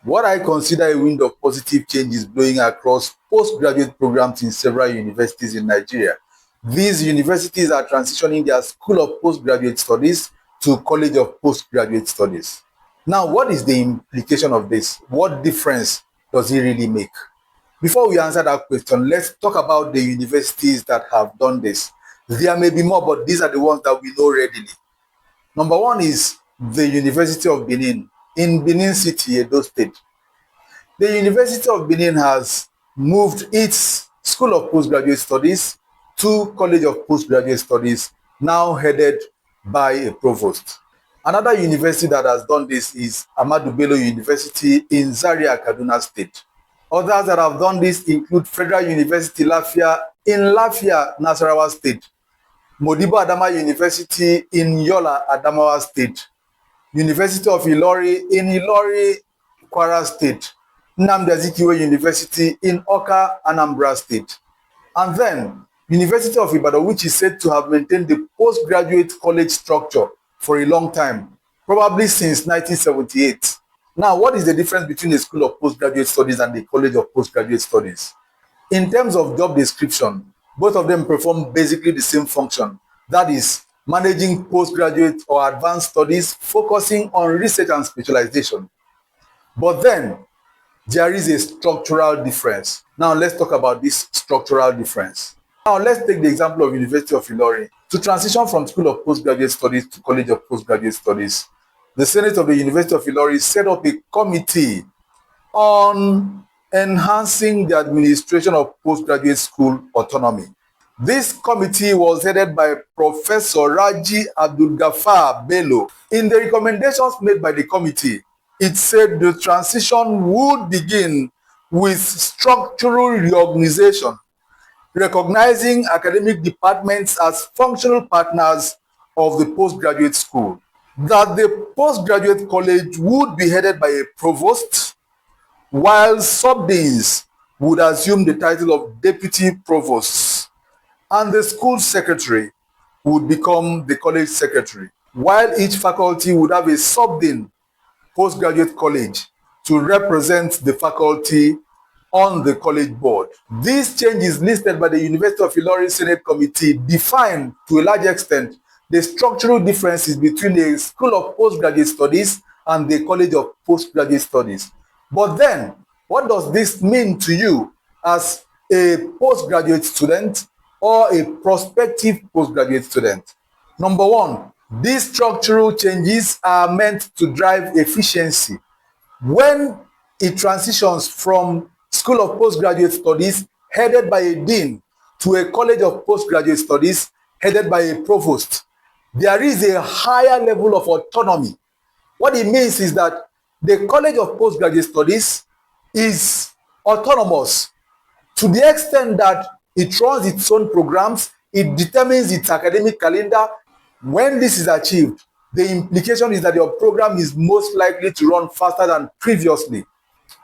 What I consider a wind of positive change is blowing across postgraduate programs in several universities in Nigeria. These universities are transitioning their School of Postgraduate Studies to College of Postgraduate Studies. Now, what is the implication of this? What difference does it really make? Before we answer that question, let's talk about the universities that have done this. There may be more, but these are the ones that we know readily. Number one is the University of Benin in Benin City, Edo State. The University of Benin has moved its School of Postgraduate Studies to College of Postgraduate Studies, now headed by a provost. Another university that has done this is Ahmadu Bello University in Zaria, Kaduna State. Others that have done this include Federal University Lafia in Lafia, Nasarawa State, Modibo Adama University in Yola, Adamawa State, University of Ilori in Ilori, Kwara State, Nnamdi Azikiwe University in Awka, Anambra State, and then University of Ibadan, which is said to have maintained the postgraduate college structure for a long time, probably since 1978. Now, what is the difference between the School of Postgraduate Studies and the College of Postgraduate Studies? In terms of job description, both of them perform basically the same function, that is, managing postgraduate or advanced studies, focusing on research and specialization. But then, there is a structural difference. Now, let's talk about this structural difference. Now, let's take the example of University of Ilori. To transition from School of Postgraduate Studies to College of Postgraduate Studies, the Senate of the University of Ilori set up a committee on enhancing the administration of postgraduate school autonomy. This committee was headed by Professor Raji Abdulgafar Bello. In the recommendations made by the committee, it said the transition would begin with structural reorganization, recognizing academic departments as functional partners of the postgraduate school, that the postgraduate college would be headed by a provost, while sub-deans would assume the title of deputy provosts, and the school secretary would become the college secretary, while each faculty would have a sub-dean postgraduate college to represent the faculty on the college board. These changes listed by the University of Ilori Senate Committee define, to a large extent, the structural differences between the School of Postgraduate Studies and the College of Postgraduate Studies. But then, what does this mean to you as a postgraduate student or a prospective postgraduate student? Number one, these structural changes are meant to drive efficiency. When it transitions from School of Postgraduate Studies headed by a dean to a College of Postgraduate Studies headed by a provost, there is a higher level of autonomy. What it means is that the College of Postgraduate Studies is autonomous to the extent that it runs its own programs, it determines its academic calendar. When this is achieved, the implication is that your program is most likely to run faster than previously.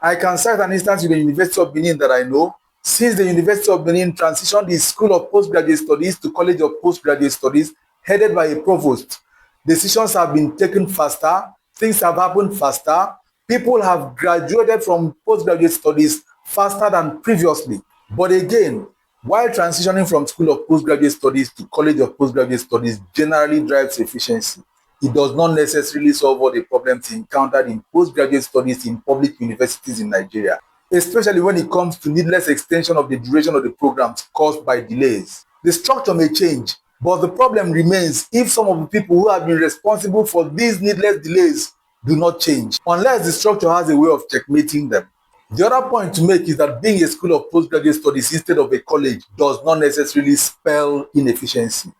I can cite an instance with the University of Benin that I know. Since the University of Benin transitioned its School of Postgraduate Studies to College of Postgraduate Studies, headed by a provost, decisions have been taken faster, things have happened faster, people have graduated from postgraduate studies faster than previously. But again, while transitioning from School of Postgraduate Studies to College of Postgraduate Studies generally drives efficiency, it does not necessarily solve all the problems encountered in postgraduate studies in public universities in Nigeria, especially when it comes to needless extension of the duration of the programs caused by delays. The structure may change, but the problem remains if some of the people who have been responsible for these needless delays do not change, unless the structure has a way of checkmating them. The other point to make is that being a School of Postgraduate Studies instead of a college does not necessarily spell inefficiency.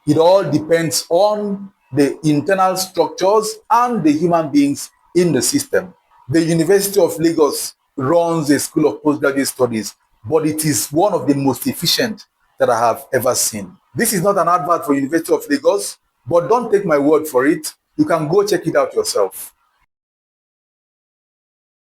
It all depends on the internal structures and the human beings in the system. The University of Lagos runs a School of Postgraduate Studies, but it is one of the most efficient that I have ever seen. This is not an advert for University of Lagos, but don't take my word for it. You can go check it out yourself.